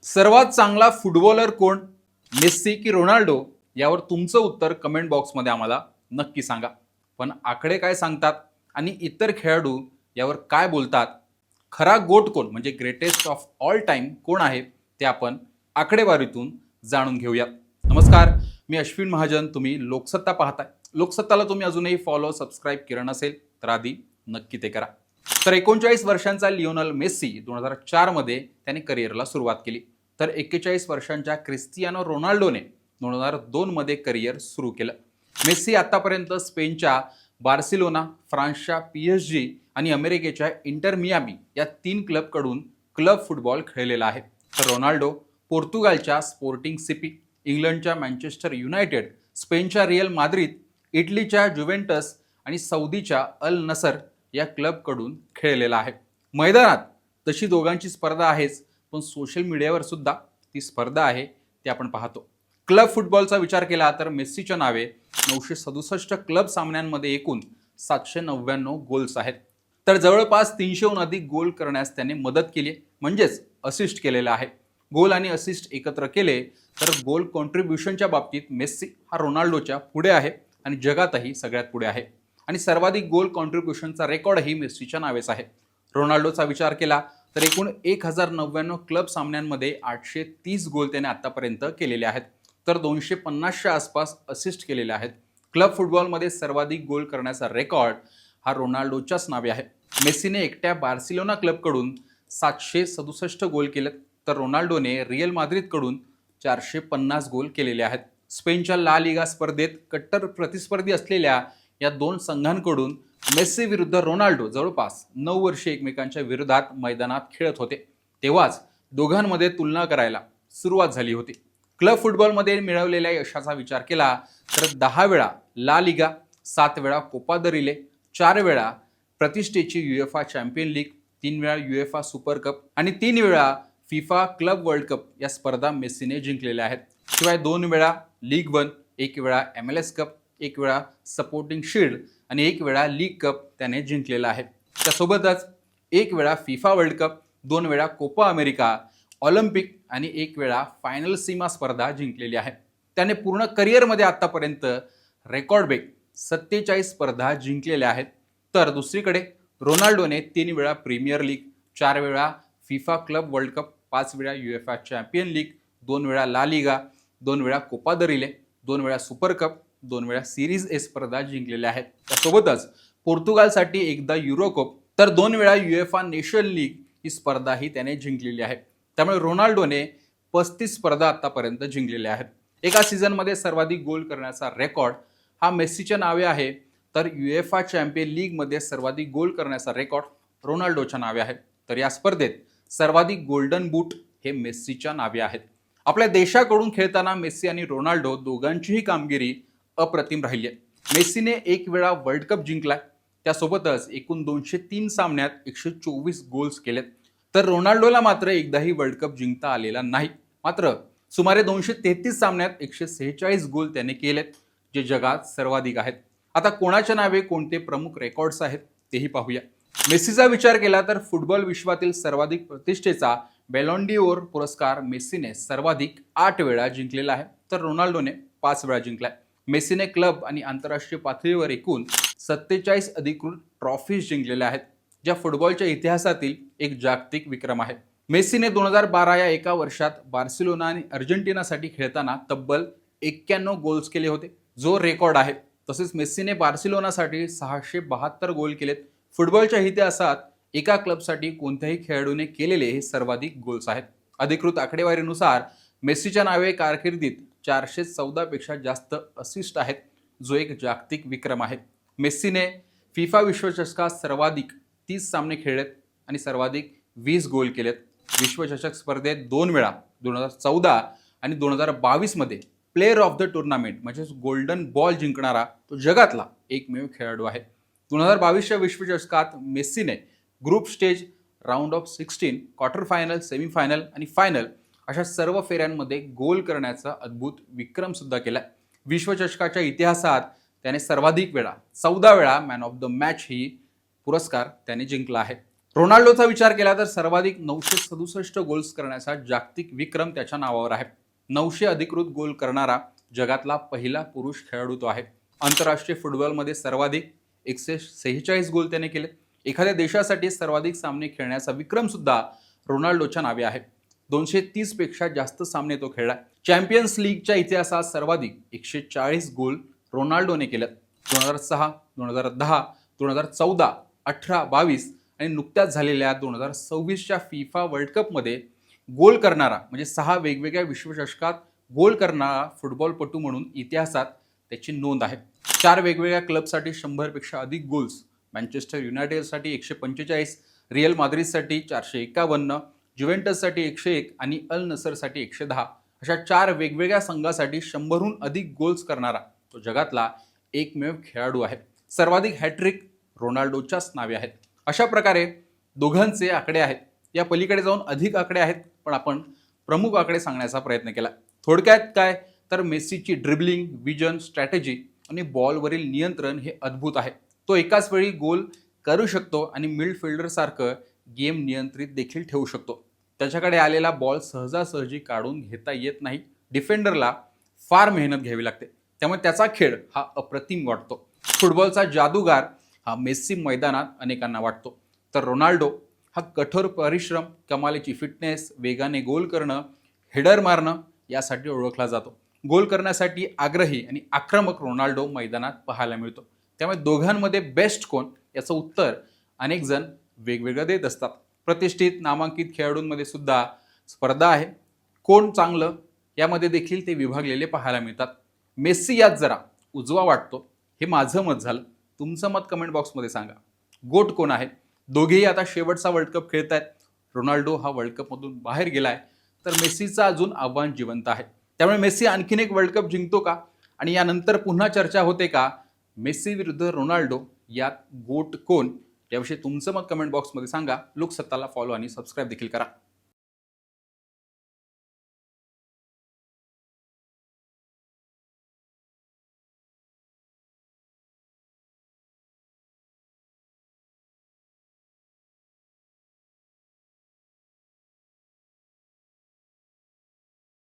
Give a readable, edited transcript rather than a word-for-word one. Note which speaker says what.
Speaker 1: सर्वात चांगला फुटबॉलर कोण? मेस्सी की रोनाल्डो? यावर तुमचं उत्तर कमेंट बॉक्समध्ये आम्हाला नक्की सांगा. पण आकडे काय सांगतात आणि इतर खेळाडू यावर काय बोलतात? खरा गोट कोण म्हणजे ग्रेटेस्ट ऑफ ऑल टाइम कोण आहे ते आपण आकडेवारीतून जाणून घेऊया. नमस्कार, मी अश्विन महाजन. तुम्ही लोकसत्ता पाहताय. लोकसत्ताला तुम्ही अजूनही फॉलो सबस्क्राईब केलं नसेल तर आधी नक्की ते करा. तर 39 वर्षांचा लिओनल मेस्सी 2004 मध्ये त्याने करिअरला सुरुवात केली. तर 41 वर्षांच्या क्रिस्टियानो रोनाल्डोने 2002 मध्ये करिअर सुरू केलं. मेस्सी आतापर्यंत स्पेनच्या बार्सिलोना, फ्रान्सच्या PSG आणि अमेरिकेच्या इंटर मियामी या 3 क्लबकडून क्लब फुटबॉल खेळलेला आहे. तर रोनाल्डो पोर्तुगालच्या स्पोर्टिंग सीपी, इंग्लंडच्या मँचेस्टर युनायटेड, स्पेनच्या रिअल माद्रिद, इटलीच्या जुवेंटस आणि सौदीच्या अल नसर या क्लबकडून खेळलेला आहे. मैदानात तशी दोघांची स्पर्धा आहेच, पण सोशल मीडियावर सुद्धा ती स्पर्धा आहे ते आपण पाहतो. क्लब फुटबॉलचा विचार केला तर मेस्सीच्या नावे 967 क्लब सामन्यांमध्ये एकूण 799 गोल्स आहेत. तर जवळपास 300हून अधिक गोल करण्यास त्याने मदत केली, म्हणजेच असिस्ट केलेला आहे. गोल आणि असिस्ट एकत्र केले तर गोल कॉन्ट्रीब्युशनच्या बाबतीत मेस्सी हा रोनाल्डोच्या पुढे आहे आणि जगातही सगळ्यात पुढे आहे. आणि सर्वाधिक गोल कॉन्ट्रीब्युशनचा रेकॉर्डही मेस्सीच्या नावेच आहे. रोनाल्डोचा विचार केला तर एकूण 1099 क्लब सामन्यांमध्ये 830 गोल त्याने आतापर्यंत केलेले आहेत. तर 250च्या आसपास असिस्ट केलेले आहेत. क्लब फुटबॉलमध्ये सर्वाधिक गोल करण्याचा रेकॉर्ड हा रोनाल्डोच्याच नावे आहे. मेस्सीने एकट्या बार्सिलोना क्लबकडून 767 गोल केलेत, तर रोनाल्डोने रिअल माद्रिदकडून 450 गोल केलेले आहेत. स्पेनच्या ला लिगा स्पर्धेत कट्टर प्रतिस्पर्धी असलेल्या या दोन संघांकडून मेस्सी विरुद्ध रोनाल्डो जवळपास 9 वर्षे एकमेकांच्या विरोधात मैदानात खेळत होते. तेव्हाच दोघांमध्ये तुलना करायला सुरुवात झाली होती. क्लब फुटबॉलमध्ये मिळवलेल्या यशाचा विचार केला तर 10 वेळा ला लिगा, 7 वेळा कोपा द रिले, 4 वेळा प्रतिष्ठेची युएफा चॅम्पियन लीग, 3 वेळा युएफा सुपर कप आणि 3 वेळा फिफा क्लब वर्ल्ड कप या स्पर्धा मेस्सीने जिंकलेल्या आहेत. शिवाय 2 वेळा लीग 1, 1 वेळा MLS कप, 1 वेळा सपोर्टिंग शील्ड आणि 1 वेळा लीग कप त्याने जिंकलेला आहे. त्यासोबतच 1 वेळा फिफा वर्ल्ड कप, 2 वेळा कोपा अमेरिका, ऑलिम्पिक आणि 1 वेळा फायनल सीमा स्पर्धा जिंकलेली आहे. त्याने पूर्ण करिअरमध्ये आतापर्यंत रेकॉर्ड ब्रेक 47 स्पर्धा जिंकलेल्या आहेत. तर दुसरीकडे रोनाल्डोने 3 वेळा प्रीमियर लीग, 4 वेळा फिफा क्लब वर्ल्ड कप, 5 वेळा युएफा चॅम्पियन लीग, 2 वेळा ला लिगा, 2 वेळा कोपा द रिले, 2 वेळा सुपर कप, 2 वेळा सिरीज ए स्पर्धा जिंकलेल्या आहेत. त्यासोबतच पोर्तुगालसाठी एकदा युरो कप, तर 2 वेळा युएफा नेशन लीग ही स्पर्धाही त्याने जिंकलेली आहे. त्यामुळे रोनाल्डोने 35 स्पर्धा आतापर्यंत जिंकलेल्या आहेत. एका सीझनमध्ये सर्वाधिक गोल करण्याचा रेकॉर्ड हा मेस्सीच्या नावे आहे, तर युएफा चॅम्पियन लीगमध्ये सर्वाधिक गोल करण्याचा रेकॉर्ड रोनाल्डोच्या नावे आहे. तर या स्पर्धेत सर्वाधिक गोल्डन बूट हे मेस्सीच्या नावे आहेत. आपल्या देशाकडून खेळताना मेस्सी आणि रोनाल्डो दोघांचीही कामगिरी अप्रतिम राहिली आहे. मेस्सीने 1 वेळा वर्ल्ड कप जिंकलाय, त्यासोबतच एकूण 203 सामन्यात 124 गोल्स केलेत. तर रोनाल्डोला मात्र एकदाही वर्ल्ड कप जिंकता आलेला नाही. मात्र सुमारे 233 सामन्यात 146 गोल त्याने केलेत, जे जगात सर्वाधिक आहेत. आता कोणाच्या नावे कोणते प्रमुख रेकॉर्ड्स आहेत तेही पाहूया. मेस्सीचा विचार केला तर फुटबॉल विश्वातील सर्वाधिक प्रतिष्ठेचा बॅलॉन डिओर पुरस्कार मेस्सीने सर्वाधिक 8 वेळा जिंकलेला आहे, तर रोनाल्डोने 5 वेळा जिंकलाय. मेस्सीने क्लब आणि आंतरराष्ट्रीय पातळीवर एकूण 47 अधिकृत ट्रॉफीज जिंकलेल्या आहेत, ज्या फुटबॉलच्या इतिहासातील एक जागतिक विक्रम आहे. मेस्सीने 2012 या एका वर्षात बार्सिलोना आणि अर्जेंटिनासाठी खेळताना तब्बल 91 गोल्स केले होते, जो रेकॉर्ड आहे. तसेच मेस्सीने बार्सिलोनासाठी 672 गोल केलेत. फुटबॉलच्या इतिहासात एका क्लबसाठी कोणत्याही खेळाडूने केलेले हे सर्वाधिक गोल्स आहेत. अधिकृत आकडेवारीनुसार मेस्सीच्या नावे कारकिर्दीत 414 पेक्षा जास्त असिस्ट आहेत, जो एक जागतिक विक्रम आहे. मेस्सीने फिफा विश्वचषकात सर्वाधिक 30 सामने खेळलेत आणि सर्वाधिक 20 गोल केलेत. विश्वचषक स्पर्धेत 2 वेळा 2014 आणि 2022 मध्ये प्लेयर ऑफ द टुर्नामेंट म्हणजेच गोल्डन बॉल जिंकणारा तो जगातला एकमेव खेळाडू आहे. 2022च्या विश्वचषकात मेस्सीने group stage, round of 16, quarter final, semifinal आणि फायनल अशा सर्व फेऱ्यांमध्ये गोल करण्याचा अद्भुत विक्रम सुद्धा केलाय. विश्वचषकाच्या इतिहासात त्याने सर्वाधिक वेळा 14 वेळा मॅन ऑफ द मॅच ही पुरस्कार त्याने जिंकला आहे. रोनाल्डोचा विचार केला तर सर्वाधिक 967 गोल्स करण्याचा जागतिक विक्रम त्याच्या नावावर आहे. 900 अधिकृत गोल करणारा जगातला पहिला पुरुष खेळाडू तो आहे. आंतरराष्ट्रीय फुटबॉलमध्ये सर्वाधिक 146 गोल त्याने केले. एखाद्या देशासाठी सर्वाधिक सामने खेळण्याचा विक्रम सुद्धा रोनाल्डोच्या नावे आहे. 230 पेक्षा जास्त सामने तो खेळला. चॅम्पियन्स लीगच्या इतिहासात सर्वाधिक 140 गोल रोनाल्डोने केले. 2006, 2010, 2014, 18, 22 आणि नुकत्याच झालेल्या 2026च्या फिफा वर्ल्ड कपमध्ये गोल करणारा म्हणजे 6 वेगवेगळ्या विश्वचषकात गोल करणारा फुटबॉलपटू म्हणून इतिहासात त्याची नोंद आहे. 4 वेगवेगळ्या क्लबसाठी 100 पेक्षा अधिक गोल्स. मँचेस्टर युनायटेडसाठी 145, रिअल माद्रिदसाठी 451, जुवेंटससाठी 101 आणि अल नसरसाठी 110 अशा 4 वेगवेगळ्या संघासाठी 100हून अधिक गोल्स करणारा तो जगातला एकमेव खेळाडू आहे. सर्वाधिक हॅट्रिक रोनाल्डोच्याच नावे आहेत. अशा प्रकारे दोघांचे आकडे आहेत. या पलीकडे जाऊन अधिक आकडे आहेत, पण आपण प्रमुख आकडे सांगण्याचा प्रयत्न केला. थोडक्यात काय तर मेस्सीची ड्रिबलिंग, विजन, स्ट्रॅटेजी आणि बॉलवरील नियंत्रण हे अद्भुत आहे. तो एकाच वेळी गोल करू शकतो आणि मिडफिल्डर सारखं गेम नियंत्रित देखील ठेवू शकतो. त्याच्याकडे आलेला बॉल सहजासहजी काढून घेता येत नाही. डिफेंडरला फार मेहनत घ्यावी लागते. त्यामुळे त्याचा खेळ हा अप्रतिम वाटतो. फुटबॉलचा जादूगार हा मेस्सी मैदानात अनेकांना वाटतो, तर रोनाल्डो हा कठोर परिश्रम, कमालीची फिटनेस, वेगाने गोल करणं, हेडर मारणं यासाठी ओळखला जातो. गोल करण्यासाठी आग्रही आणि आक्रमक रोनाल्डो मैदानात पाहायला मिळतो. त्यामुळे दोघांमध्ये बेस्ट कोण याचं उत्तर अनेक जण वेगवेगळं देत असतात. प्रतिष्ठित नामांकित खेळाडूंमध्ये सुद्धा स्पर्धा आहे. कोण चांगलं यामध्ये देखील ते विभागलेले पाहायला मिळतात. मेस्सी यात जरा उजवा वाटतो, हे माझं मत झालं. तुमचं मत कमेंट बॉक्समध्ये सांगा. गोट कोण आहे? दोघेही आता शेवटचा वर्ल्ड कप खेळत आहेत. रोनाल्डो हा वर्ल्ड कपमधून बाहेर गेलाय, तर मेस्सीचं अजून आव्हान जिवंत आहे. त्यामुळे मेस्सी आणखीन एक वर्ल्ड कप जिंकतो का? आणि यानंतर पुन्हा चर्चा होते का मेस्सी विरुद्ध रोनाल्डो यात गोट कोण? याविषयी तुमचं मत कमेंट बॉक्समध्ये सांगा. लोकसत्ताला फॉलो आणि सबस्क्राईब देखील करा.